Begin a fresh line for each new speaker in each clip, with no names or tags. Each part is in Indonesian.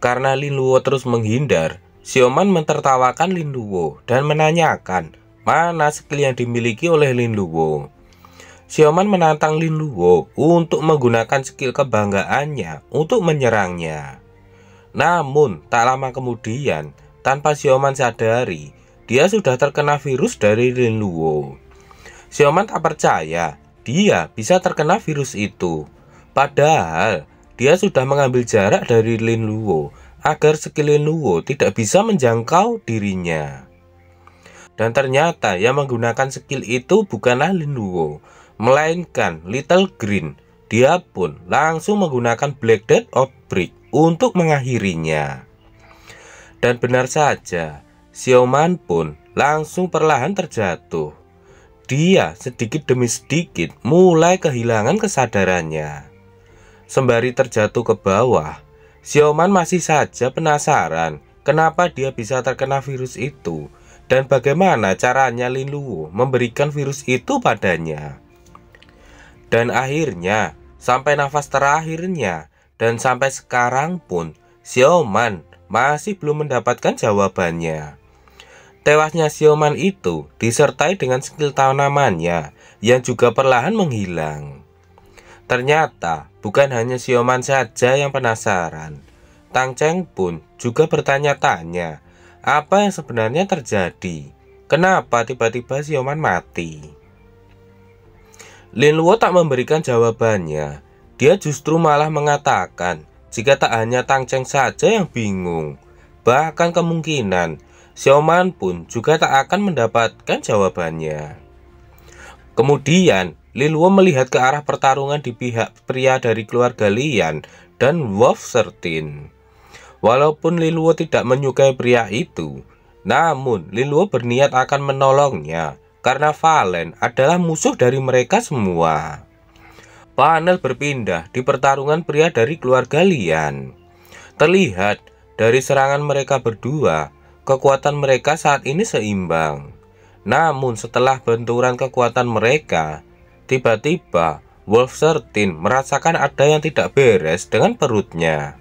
Karena Lin Luo terus menghindar, Xiaoman mentertawakan Lin Luo dan menanyakan mana skill yang dimiliki oleh Lin Luo. Xiaoman menantang Lin Luo untuk menggunakan skill kebanggaannya untuk menyerangnya. Namun tak lama kemudian, tanpa Xiaoman sadari, dia sudah terkena virus dari Lin Luo. Xiaoman tak percaya dia bisa terkena virus itu. Padahal dia sudah mengambil jarak dari Lin Luo agar skill Lin Luo tidak bisa menjangkau dirinya. Dan ternyata yang menggunakan skill itu bukanlah Lin Luo, melainkan Little Green. Dia pun langsung menggunakan Black Death Outbreak untuk mengakhirinya. Dan benar saja, Xiaoman pun langsung perlahan terjatuh. Dia sedikit demi sedikit mulai kehilangan kesadarannya. Sembari terjatuh ke bawah, Xiaoman masih saja penasaran kenapa dia bisa terkena virus itu dan bagaimana caranya Lin Luo memberikan virus itu padanya. Dan akhirnya, sampai nafas terakhirnya dan sampai sekarang pun, Xiaoman masih belum mendapatkan jawabannya. Tewasnya Xiaoman itu disertai dengan skill tanamannya yang juga perlahan menghilang. Ternyata bukan hanya Xiaoman saja yang penasaran. Tang Cheng pun juga bertanya-tanya apa yang sebenarnya terjadi. Kenapa tiba-tiba Xiaoman mati? Lin Luo tak memberikan jawabannya. Dia justru malah mengatakan jika tak hanya Tang Cheng saja yang bingung, bahkan kemungkinan Xiaoman pun juga tak akan mendapatkan jawabannya. Kemudian Lin Luo melihat ke arah pertarungan di pihak pria dari keluarga Lian dan Wolf 13. Walaupun Lin Luo tidak menyukai pria itu, namun Lin Luo berniat akan menolongnya karena Valen adalah musuh dari mereka semua. Panel berpindah di pertarungan pria dari keluarga Lian. Terlihat dari serangan mereka berdua, kekuatan mereka saat ini seimbang. Namun setelah benturan kekuatan mereka, tiba-tiba Wolf 13 merasakan ada yang tidak beres dengan perutnya.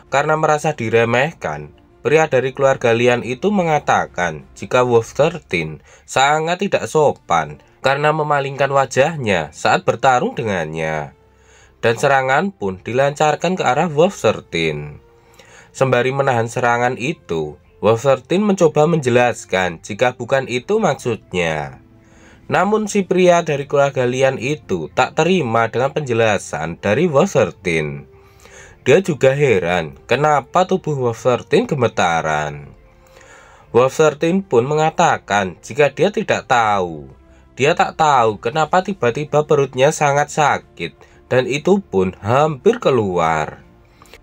Karena merasa diremehkan, pria dari keluarga Lian itu mengatakan jika Wolf 13 sangat tidak sopan karena memalingkan wajahnya saat bertarung dengannya. Dan serangan pun dilancarkan ke arah Wolf 13. Sembari menahan serangan itu, Wolf 13 mencoba menjelaskan jika bukan itu maksudnya. Namun si pria dari keluarga Lian itu tak terima dengan penjelasan dari Wolf 13. Dia juga heran kenapa tubuh Wolf 13 gemetaran. Wolf 13 pun mengatakan jika dia tidak tahu. Dia tak tahu kenapa tiba-tiba perutnya sangat sakit dan itu pun hampir keluar.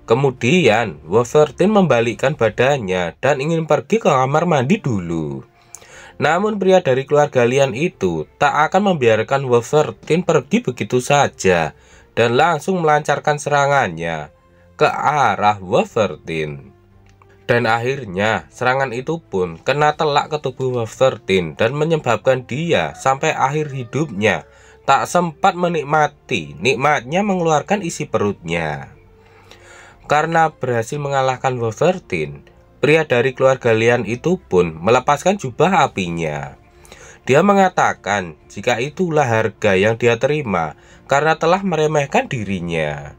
Kemudian Wolf 13 membalikkan badannya dan ingin pergi ke kamar mandi dulu. Namun pria dari keluarga Lian itu tak akan membiarkan Wolf 13 pergi begitu saja dan langsung melancarkan serangannya ke arah Wolf 13. Dan akhirnya serangan itu pun kena telak ke tubuh Wolf 13 dan menyebabkan dia sampai akhir hidupnya tak sempat menikmati nikmatnya mengeluarkan isi perutnya. Karena berhasil mengalahkan Wolf 13, pria dari keluarga Lian itu pun melepaskan jubah apinya. Dia mengatakan jika itulah harga yang dia terima karena telah meremehkan dirinya.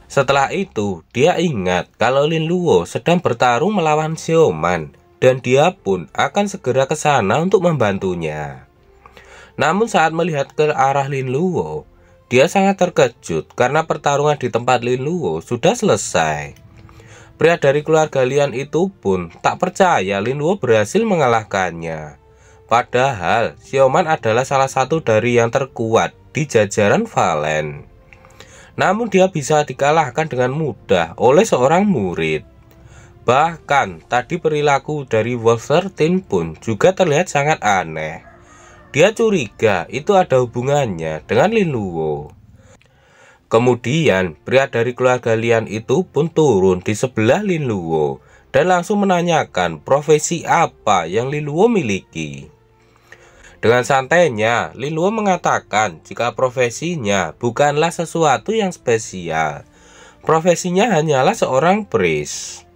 Setelah itu, dia ingat kalau Lin Luo sedang bertarung melawan Xiaoman dan dia pun akan segera ke sana untuk membantunya. Namun saat melihat ke arah Lin Luo, dia sangat terkejut karena pertarungan di tempat Lin Luo sudah selesai. Pria dari keluarga Lian itu pun tak percaya Lin Luo berhasil mengalahkannya. Padahal Xiaoman adalah salah satu dari yang terkuat di jajaran Valen. Namun dia bisa dikalahkan dengan mudah oleh seorang murid. Bahkan tadi perilaku dari Wolf 13 pun juga terlihat sangat aneh. Dia curiga itu ada hubungannya dengan Lin Luo. Kemudian pria dari keluarga Lian itu pun turun di sebelah Lin Luo dan langsung menanyakan profesi apa yang Lin Luo miliki. Dengan santainya, Lin Luo mengatakan jika profesinya bukanlah sesuatu yang spesial. Profesinya hanyalah seorang priest.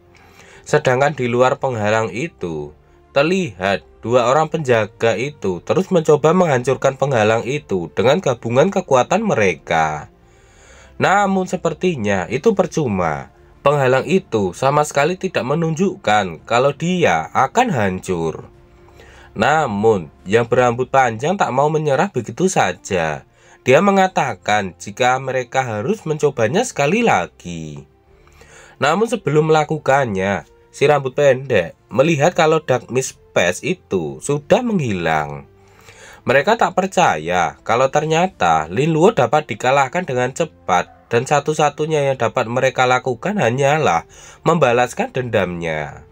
Sedangkan di luar penghalang itu, terlihat dua orang penjaga itu terus mencoba menghancurkan penghalang itu dengan gabungan kekuatan mereka. Namun sepertinya itu percuma. Penghalang itu sama sekali tidak menunjukkan kalau dia akan hancur. Namun yang berambut panjang tak mau menyerah begitu saja. Dia mengatakan jika mereka harus mencobanya sekali lagi. Namun sebelum melakukannya, si rambut pendek melihat kalau Dark Mist Pass itu sudah menghilang. Mereka tak percaya kalau ternyata Lin Luo dapat dikalahkan dengan cepat, dan satu-satunya yang dapat mereka lakukan hanyalah membalaskan dendamnya.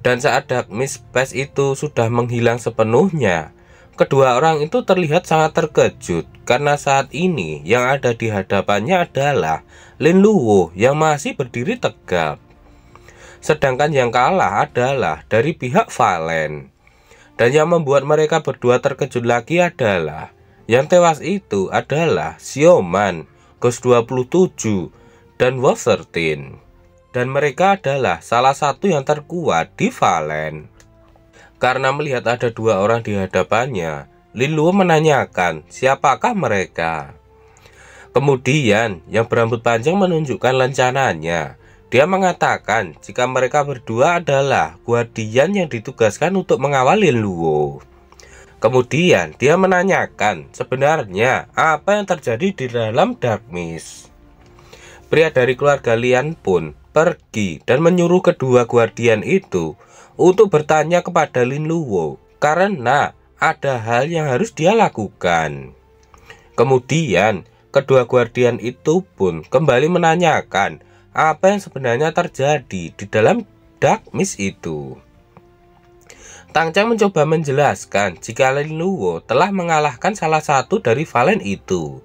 Dan saat Dark Mist Pass itu sudah menghilang sepenuhnya, kedua orang itu terlihat sangat terkejut karena saat ini yang ada di hadapannya adalah Lin Luo yang masih berdiri tegap. Sedangkan yang kalah adalah dari pihak Valen. Dan yang membuat mereka berdua terkejut lagi adalah yang tewas itu adalah Xiaoman, Ghost 27, dan Wolf 13. Dan mereka adalah salah satu yang terkuat di Valen. Karena melihat ada dua orang di hadapannya, Lin Luo menanyakan siapakah mereka. Kemudian yang berambut panjang menunjukkan rencananya. Dia mengatakan jika mereka berdua adalah guardian yang ditugaskan untuk mengawal Lin Luo. Kemudian dia menanyakan sebenarnya apa yang terjadi di dalam Dark Mist. Pria dari keluarga Lian pun pergi dan menyuruh kedua guardian itu untuk bertanya kepada Lin Luo karena ada hal yang harus dia lakukan. Kemudian kedua guardian itu pun kembali menanyakan apa yang sebenarnya terjadi di dalam Dark Mist itu. Tang Cheng mencoba menjelaskan jika Lin Luo telah mengalahkan salah satu dari Valen itu.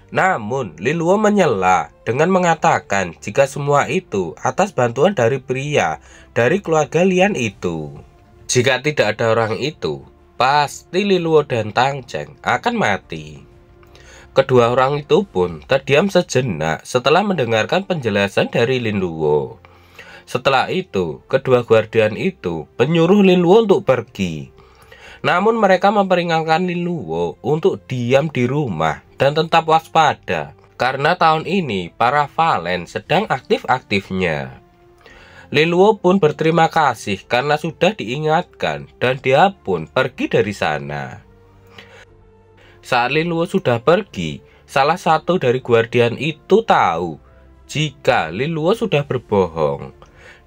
Namun Lin Luo menyela dengan mengatakan jika semua itu atas bantuan dari pria dari keluarga Lian itu. Jika tidak ada orang itu, pasti Lin Luo dan Tang Cheng akan mati. Kedua orang itu pun terdiam sejenak setelah mendengarkan penjelasan dari Lin Luo. Setelah itu, kedua guardian itu menyuruh Lin Luo untuk pergi. Namun mereka memperingatkan Lin Luo untuk diam di rumah dan tetap waspada, karena tahun ini para Valen sedang aktif-aktifnya. Lin Luo pun berterima kasih karena sudah diingatkan dan dia pun pergi dari sana. Saat Lin Luo sudah pergi, salah satu dari guardian itu tahu jika Lin Luo sudah berbohong.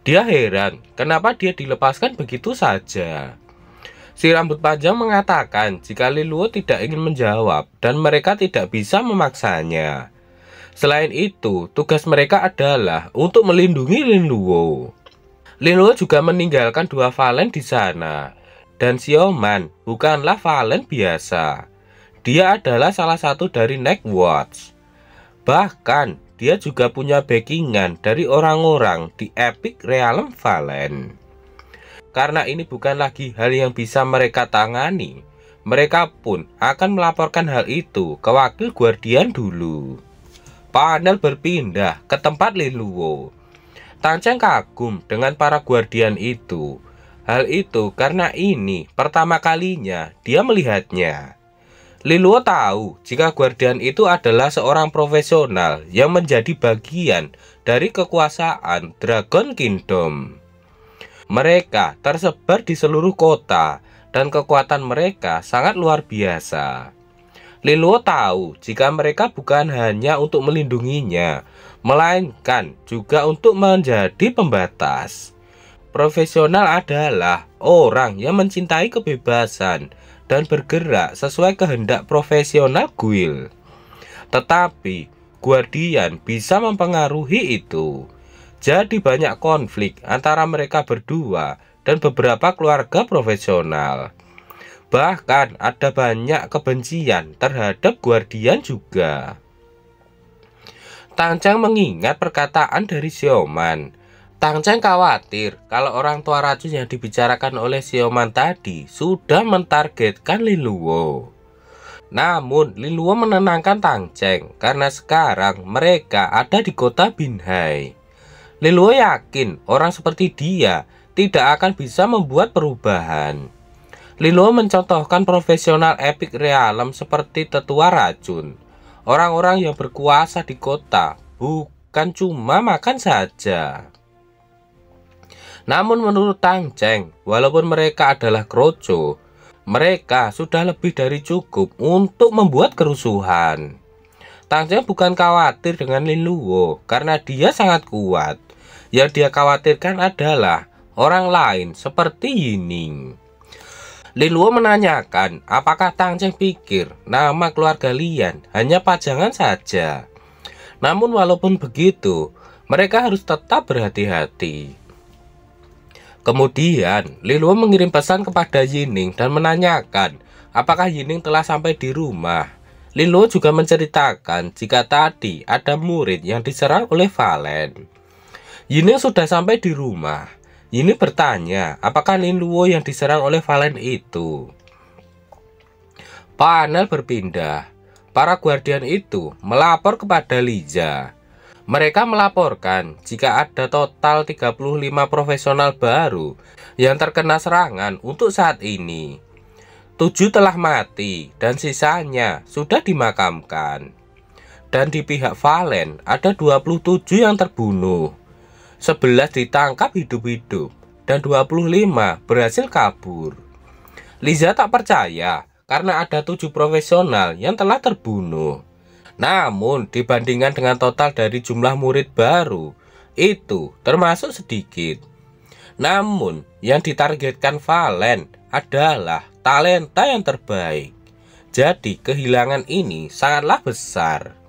Dia heran kenapa dia dilepaskan begitu saja. Si rambut panjang mengatakan jika Lin Luo tidak ingin menjawab dan mereka tidak bisa memaksanya. Selain itu, tugas mereka adalah untuk melindungi Lin Luo. Lin Luo juga meninggalkan dua Valen di sana. Dan Xiaoman bukanlah Valen biasa. Dia adalah salah satu dari Night Watch. Bahkan, dia juga punya backingan dari orang-orang di Epic Realm Valen. Karena ini bukan lagi hal yang bisa mereka tangani, mereka pun akan melaporkan hal itu ke wakil guardian dulu. Panel berpindah ke tempat Lin Luo. Tang Cheng kagum dengan para guardian itu. Hal itu karena ini pertama kalinya dia melihatnya. Lin Luo tahu jika guardian itu adalah seorang profesional yang menjadi bagian dari kekuasaan Dragon Kingdom. Mereka tersebar di seluruh kota dan kekuatan mereka sangat luar biasa. Lin Luo tahu jika mereka bukan hanya untuk melindunginya, melainkan juga untuk menjadi pembatas. Profesional adalah orang yang mencintai kebebasan dan bergerak sesuai kehendak profesional guild. Tetapi guardian bisa mempengaruhi itu. Jadi banyak konflik antara mereka berdua dan beberapa keluarga profesional. Bahkan ada banyak kebencian terhadap guardian juga. Tang Cheng mengingat perkataan dari Xiaoman. Tang Cheng khawatir kalau orang tua racun yang dibicarakan oleh Xiaoman tadi sudah mentargetkan Lin Luo. Namun Linluo menenangkan Tang Cheng karena sekarang mereka ada di kota Binhai. Linluo yakin orang seperti dia tidak akan bisa membuat perubahan. Linluo mencontohkan profesional epic realem seperti tetua racun. Orang-orang yang berkuasa di kota bukan cuma makan saja. Namun menurut Tang Cheng, walaupun mereka adalah kroco, mereka sudah lebih dari cukup untuk membuat kerusuhan. Tang Cheng bukan khawatir dengan Linluo karena dia sangat kuat. Yang dia khawatirkan adalah orang lain seperti Yining. Linluo menanyakan apakah Tang Cheng pikir nama keluarga Lian hanya pajangan saja. Namun walaupun begitu, mereka harus tetap berhati-hati. Kemudian, Linluo mengirim pesan kepada Yining dan menanyakan apakah Yining telah sampai di rumah. Linluo juga menceritakan jika tadi ada murid yang diserang oleh Valen. Yining sudah sampai di rumah. Yining bertanya apakah Linluo yang diserang oleh Valen itu. Panel berpindah. Para guardian itu melapor kepada Liza. Mereka melaporkan jika ada total 35 profesional baru yang terkena serangan untuk saat ini. 7 telah mati dan sisanya sudah dimakamkan. Dan di pihak Valen ada 27 yang terbunuh. 11 ditangkap hidup-hidup dan 25 berhasil kabur. Liza tak percaya karena ada 7 profesional yang telah terbunuh. Namun dibandingkan dengan total dari jumlah murid baru, itu termasuk sedikit. Namun yang ditargetkan Valen adalah talenta yang terbaik. Jadi kehilangan ini sangatlah besar.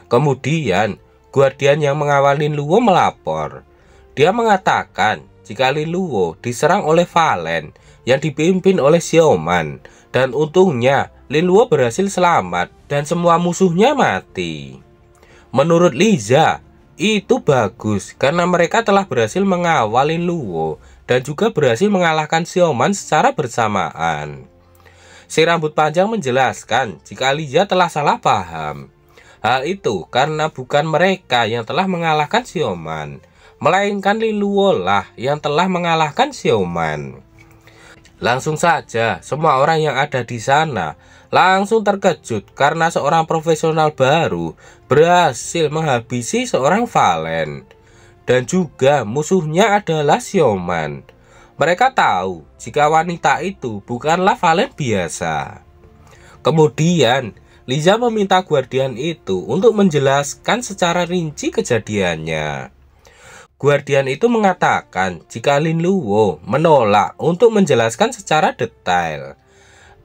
Kemudian guardian yang mengawal Linluo melapor. Dia mengatakan jika Linluo diserang oleh Valen yang dipimpin oleh Xiaoman, dan untungnya Linluo berhasil selamat dan semua musuhnya mati. Menurut Liza, itu bagus karena mereka telah berhasil mengawal Linluo dan juga berhasil mengalahkan Xiaoman secara bersamaan. Si rambut panjang menjelaskan jika Liza telah salah paham. Hal itu karena bukan mereka yang telah mengalahkan Xiaoman, melainkan Linluo lah yang telah mengalahkan Xiaoman. Langsung saja semua orang yang ada di sana langsung terkejut karena seorang profesional baru berhasil menghabisi seorang Valen. Dan juga musuhnya adalah Xiaoman. Mereka tahu jika wanita itu bukanlah Valen biasa. Kemudian Liza meminta guardian itu untuk menjelaskan secara rinci kejadiannya. Guardian itu mengatakan jika Linluo menolak untuk menjelaskan secara detail.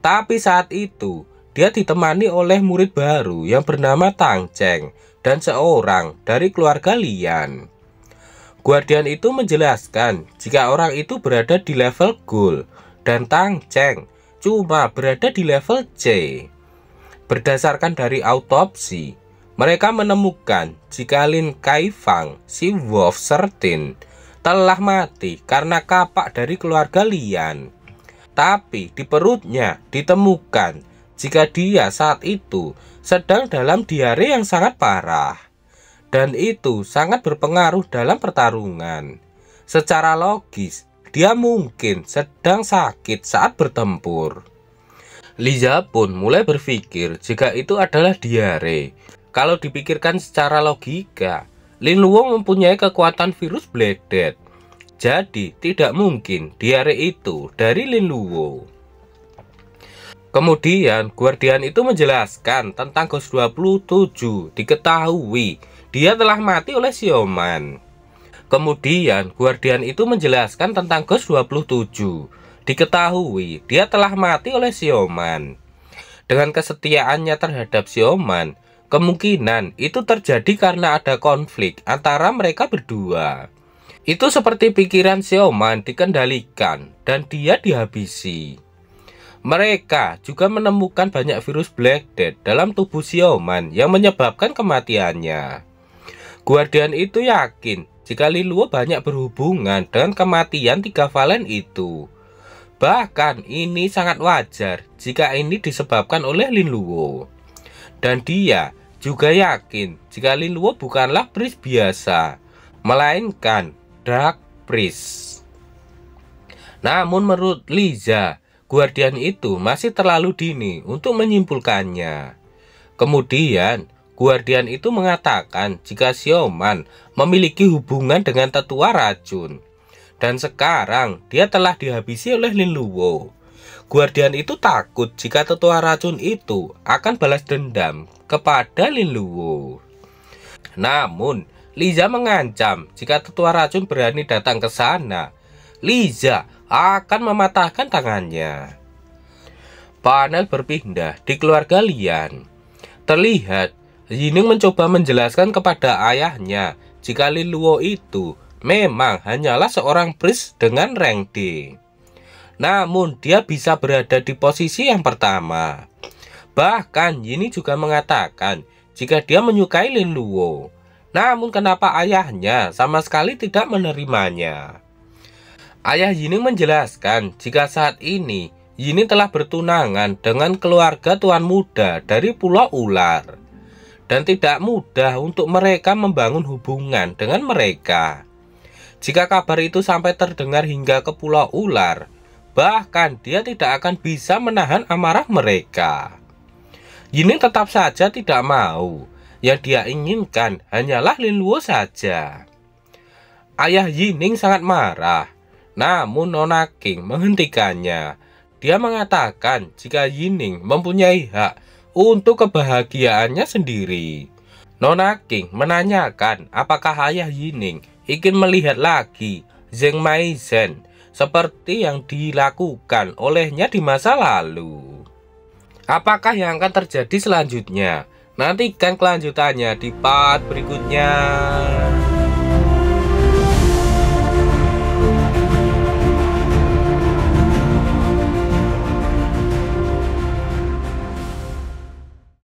Tapi saat itu, dia ditemani oleh murid baru yang bernama Tang Cheng dan seorang dari keluarga Lian. Guardian itu menjelaskan jika orang itu berada di level Gold dan Tang Cheng cuma berada di level C. Berdasarkan dari autopsi, mereka menemukan jika Lin Kaifang, si Wolf 13, telah mati karena kapak dari keluarga Lian. Tapi di perutnya ditemukan jika dia saat itu sedang dalam diare yang sangat parah. Dan itu sangat berpengaruh dalam pertarungan. Secara logis, dia mungkin sedang sakit saat bertempur. Liza pun mulai berpikir jika itu adalah diare. Kalau dipikirkan secara logika, Linluo mempunyai kekuatan virus Bladed. Jadi tidak mungkin diare itu dari Linluo. Kemudian guardian itu menjelaskan tentang Ghost 27. Diketahui dia telah mati oleh Xiaoman. Kemudian guardian itu menjelaskan tentang Ghost 27. Diketahui dia telah mati oleh Xiaoman. Dengan kesetiaannya terhadap Xiaoman, kemungkinan itu terjadi karena ada konflik antara mereka berdua. Itu seperti pikiran Xiaoman dikendalikan dan dia dihabisi. Mereka juga menemukan banyak virus Black Death dalam tubuh Xiaoman yang menyebabkan kematiannya. Guardian itu yakin jika Linluo banyak berhubungan dengan kematian 3 Valen itu. Bahkan ini sangat wajar jika ini disebabkan oleh Lin Luo. Dan dia juga yakin jika Lin Luo bukanlah priest biasa, melainkan Dark Priest. Namun menurut Liza, Guardian itu masih terlalu dini untuk menyimpulkannya. Kemudian Guardian itu mengatakan jika Xiaoman memiliki hubungan dengan tetua racun. Dan sekarang dia telah dihabisi oleh Lin Luo. Guardian itu takut jika tetua racun itu akan balas dendam kepada Lin Luo. Namun Liza mengancam jika tetua racun berani datang ke sana, Liza akan mematahkan tangannya. Panel berpindah di keluarga Lian. Terlihat Yining mencoba menjelaskan kepada ayahnya jika Lin Luo itu memang hanyalah seorang priest dengan rank D. Namun dia bisa berada di posisi yang pertama. Bahkan Yining juga mengatakan jika dia menyukai Lin Luo. Namun kenapa ayahnya sama sekali tidak menerimanya? Ayah Yining menjelaskan jika saat ini Yining telah bertunangan dengan keluarga tuan muda dari Pulau Ular. Dan tidak mudah untuk mereka membangun hubungan dengan mereka. Jika kabar itu sampai terdengar hingga ke Pulau Ular, bahkan dia tidak akan bisa menahan amarah mereka. Yining tetap saja tidak mau. Yang dia inginkan hanyalah Lin Luo saja. Ayah Yining sangat marah. Namun Nona King menghentikannya. Dia mengatakan jika Yining mempunyai hak untuk kebahagiaannya sendiri. Nona King menanyakan apakah ayah Yining ingin melihat lagi Zheng Maizhen seperti yang dilakukan olehnya di masa lalu. Apakah yang akan terjadi selanjutnya? Nantikan kelanjutannya di part berikutnya.